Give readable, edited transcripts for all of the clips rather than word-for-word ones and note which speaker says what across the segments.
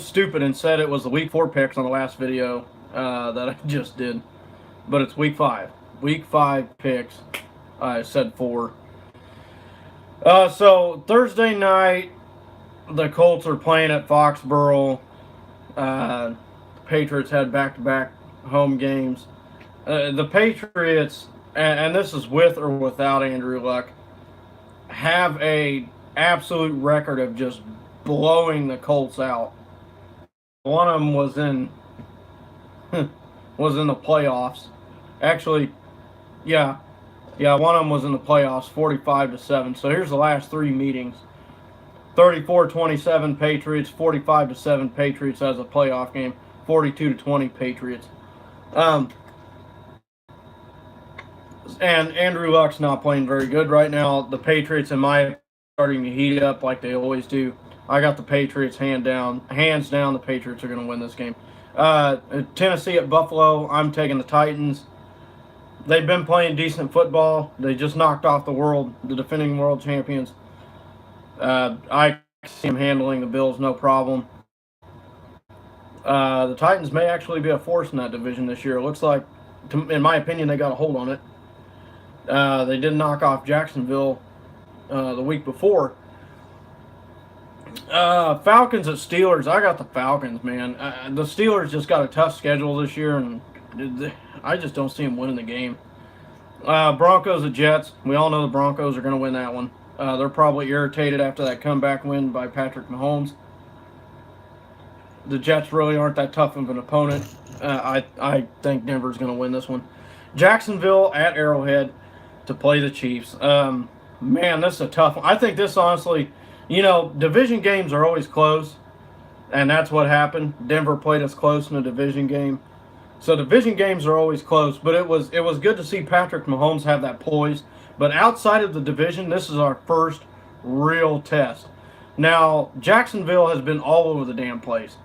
Speaker 1: stupid and said it was the week 4 picks on the last video that I just did, but it's week 5. Week 5 picks. I said 4. So Thursday night, the Colts are playing at Foxborough. The Patriots had back-to-back home games. The Patriots, and this is with or without Andrew Luck, have a absolute record of just blowing the Colts out. One of them was in the playoffs. Actually, yeah, one of them was in the playoffs, 45-7. So here's the last 3 meetings: 34-27 Patriots, 45-7 Patriots as a playoff game, 42-20 Patriots. And Andrew Luck's not playing very good right now. The Patriots, in my opinion, are starting to heat up like they always do. I got the Patriots hands down. The Patriots are going to win this game. Tennessee at Buffalo. I'm taking the Titans. They've been playing decent football. They just knocked off the defending world champions. I see them handling the Bills no problem. The Titans may actually be a force in that division this year. It looks like, in my opinion, they got a hold on it. They did knock off Jacksonville the week before. Falcons at Steelers. I got the Falcons, man. The Steelers just got a tough schedule this year, and I just don't see them winning the game. Broncos at Jets. We all know the Broncos are going to win that one. They're probably irritated after that comeback win by Patrick Mahomes. The Jets really aren't that tough of an opponent. I think Denver's going to win this one. Jacksonville at Arrowhead to play the Chiefs. Man, this is a tough one. I think this, honestly, division games are always close, and that's what happened. Denver played us close in a division game. So division games are always close, but it was good to see Patrick Mahomes have that poise. But outside of the division, this is our first real test. Now, Jacksonville has been all over the damn place.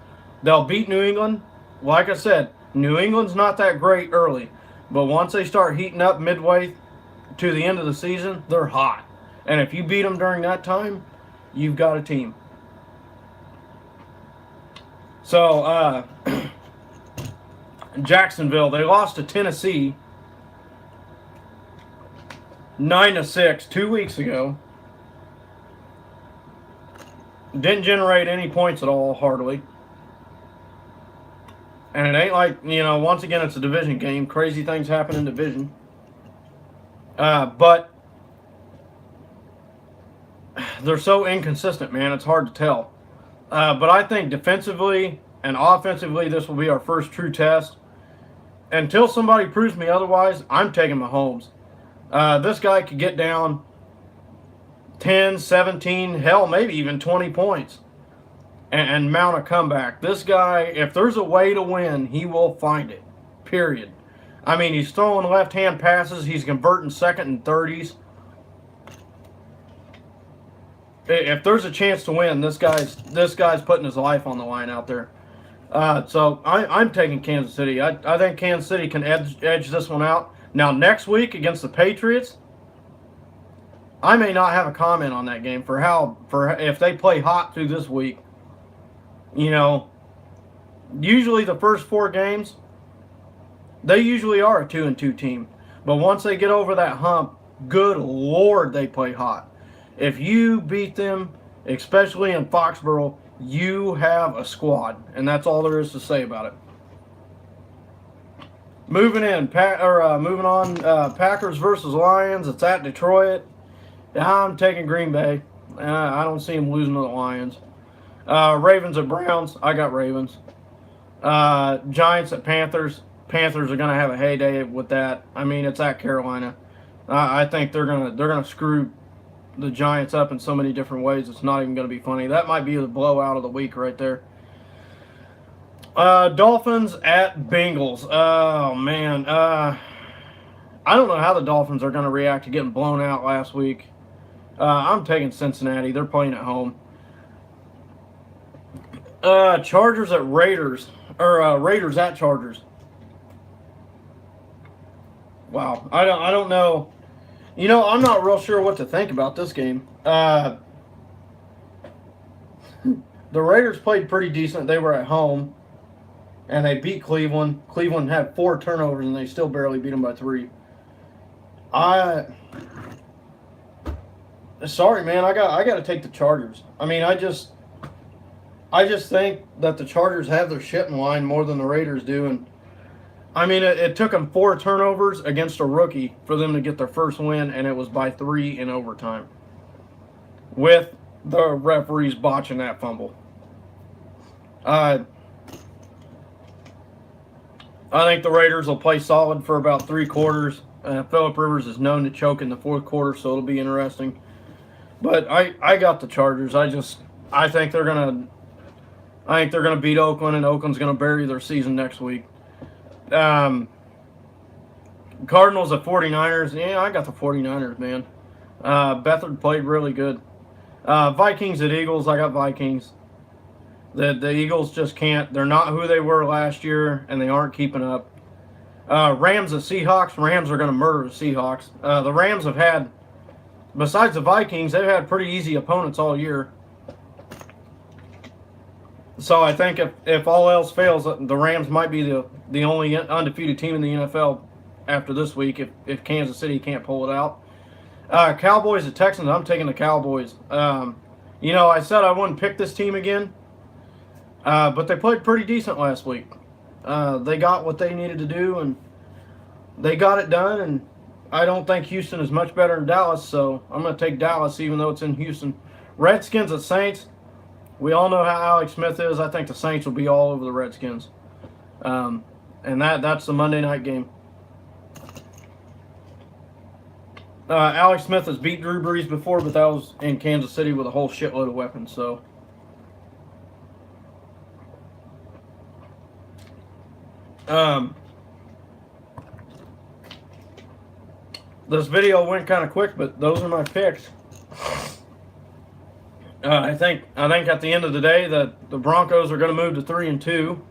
Speaker 1: They'll beat New England. Like I said, New England's not that great early, but once they start heating up midway to the end of the season, they're hot. And if you beat them during that time, you've got a team. So, Jacksonville, they lost to Tennessee 9-6 2 weeks ago. Didn't generate any points at all, hardly. And it ain't like, once again, it's a division game. Crazy things happen in division. But they're so inconsistent, man. It's hard to tell. But I think defensively and offensively, this will be our first true test. Until somebody proves me otherwise, I'm taking Mahomes. This guy could get down 10, 17, hell, maybe even 20 points and mount a comeback. This guy, if there's a way to win, he will find it, period. I mean, he's throwing left-hand passes. He's converting second and 30s. If there's a chance to win, this guy's putting his life on the line out there. So I'm taking Kansas City. I think Kansas City can edge this one out. Now, next week against the Patriots, I may not have a comment on that game for if they play hot through this week. Usually the first 4 games, they usually are a 2-2 team. But once they get over that hump, good Lord, they play hot. If you beat them, especially in Foxborough, you have a squad, and that's all there is to say about it. Moving on, Packers versus Lions. It's at Detroit. I'm taking Green Bay. I don't see them losing to the Lions. Ravens at Browns. I got Ravens. Giants at Panthers. Panthers are going to have a heyday with that. I mean, it's at Carolina. I think they're gonna screw the Giants up in so many different ways. It's not even going to be funny. That might be the blowout of the week right there. Dolphins at Bengals. Oh man. I don't know how the Dolphins are going to react to getting blown out last week. I'm taking Cincinnati. They're playing at home. Chargers at Raiders. Or Raiders at Chargers. Wow. I don't know. I'm not real sure what to think about this game. the Raiders played pretty decent. They were at home, and they beat Cleveland. Cleveland had 4 turnovers, and they still barely beat them by 3. Sorry, man. I got to take the Chargers. I mean, I just think that the Chargers have their shit in line more than the Raiders do, and I mean, it took them 4 turnovers against a rookie for them to get their first win, and it was by 3 in overtime, with the referees botching that fumble. I think the Raiders will play solid for about 3 quarters. Phillip Rivers is known to choke in the 4th quarter, so it'll be interesting. But I got the Chargers. I think they're gonna beat Oakland, and Oakland's gonna bury their season next week. Cardinals at 49ers. Yeah, I got the 49ers, man. Beathard played really good. Vikings at Eagles. I got Vikings. The Eagles just can't. They're not who they were last year, and they aren't keeping up. Rams at Seahawks. Rams are going to murder the Seahawks. The Rams have had, besides the Vikings, they've had pretty easy opponents all year. So I think if all else fails, the Rams might be the only undefeated team in the NFL after this week if Kansas City can't pull it out. Cowboys at Texans. I'm taking the Cowboys. I said I wouldn't pick this team again, but they played pretty decent last week. They got what they needed to do, and they got it done, and I don't think Houston is much better than Dallas, so I'm going to take Dallas even though it's in Houston. Redskins at Saints. We all know how Alex Smith is. I think the Saints will be all over the Redskins. And that's the Monday night game. Alex Smith has beat Drew Brees before, but that was in Kansas City with a whole shitload of weapons. So, this video went kind of quick, but those are my picks. I think at the end of the day that the Broncos are going to move to 3-2.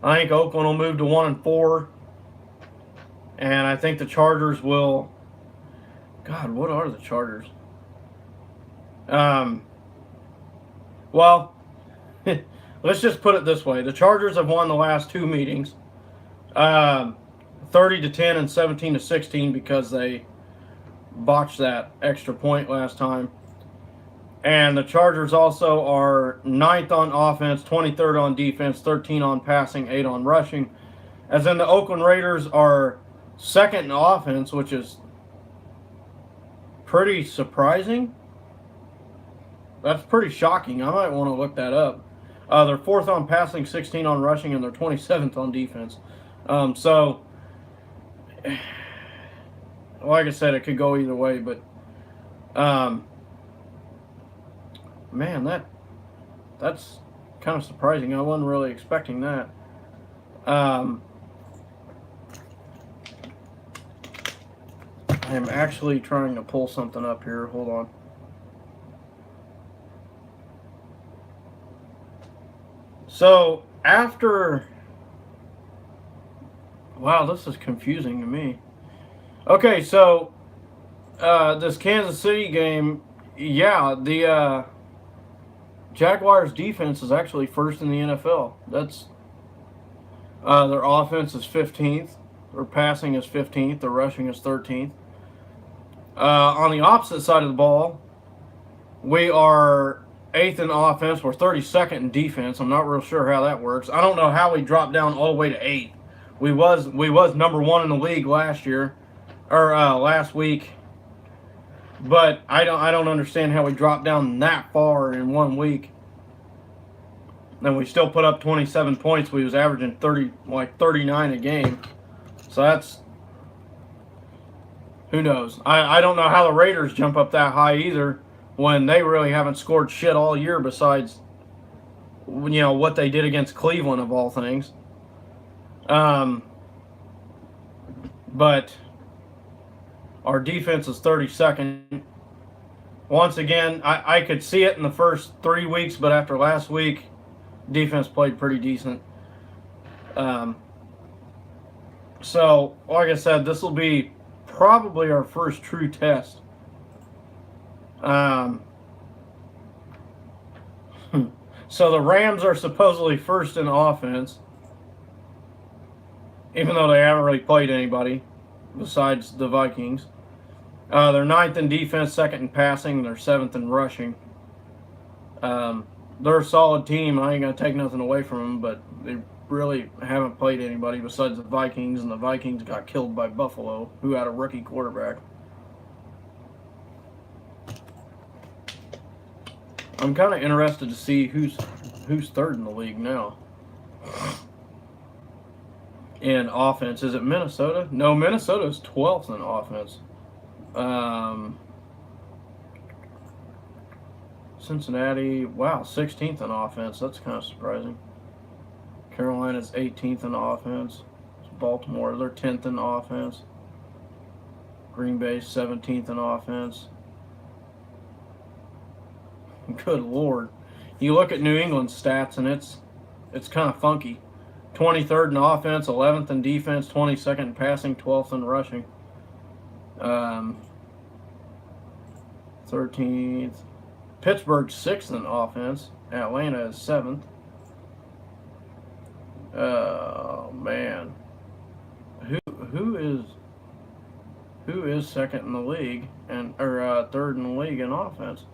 Speaker 1: I think Oakland will move to 1-4, and I think the Chargers will. God, what are the Chargers? Well, let's just put it this way: the Chargers have won the last 2 meetings, 30-10 and 17-16 because they botched that extra point last time. And the Chargers also are 9th on offense, 23rd on defense, 13 on passing, 8 on rushing. As in the Oakland Raiders are 2nd in offense, which is pretty surprising. That's pretty shocking. I might want to look that up. They're 4th on passing, 16 on rushing, and they're 27th on defense. So, like I said, it could go either way, but man, that's kind of surprising. I wasn't really expecting that. I am actually trying to pull something up here. Hold on. So, after... Wow, this is confusing to me. Okay, so, this Kansas City game, yeah, the Jaguars' defense is actually 1st in the NFL. That's their offense is 15th. Their passing is 15th. Their rushing is 13th. On the opposite side of the ball, we are 8th in offense. We're 32nd in defense. I'm not real sure how that works. I don't know how we dropped down all the way to 8th. We was number 1 in the league last year, or last week. But I don't understand how we dropped down that far in 1 week. And we still put up 27 points. We was averaging 39 a game. So that's, who knows. I don't know how the Raiders jump up that high either when they really haven't scored shit all year besides, what they did against Cleveland of all things. But our defense is 32nd. Once again, I could see it in the first 3 weeks, but after last week, defense played pretty decent. So, like I said, this will be probably our first true test. So the Rams are supposedly first in offense, even though they haven't really played anybody besides the Vikings. They're 9th in defense, 2nd in passing, they're 7th in rushing. They're a solid team. I ain't going to take nothing away from them, but they really haven't played anybody besides the Vikings, and the Vikings got killed by Buffalo, who had a rookie quarterback. I'm kind of interested to see who's 3rd in the league now. In offense. Is it Minnesota? No, Minnesota is 12th in offense. Cincinnati, wow, 16th in offense. That's kind of surprising. Carolina's 18th in offense. Baltimore, they're 10th in offense. Green Bay, 17th in offense. Good Lord. You look at New England's stats, and it's kind of funky. 23rd in offense, 11th in defense, 22nd in passing, 12th in rushing. 13th. Pittsburgh's 6th in offense. Atlanta is 7th. Oh man, who is 2nd in the league or 3rd in the league in offense?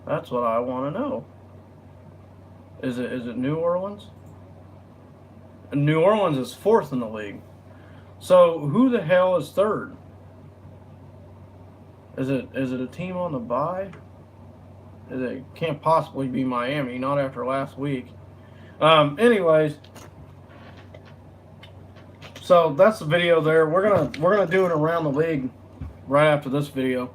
Speaker 1: That's what I want to know. Is it New Orleans? New Orleans is 4th in the league. So who the hell is 3rd? Is it a team on the bye? It can't possibly be Miami, not after last week. Anyways, so that's the video there. We're gonna do it around the league right after this video.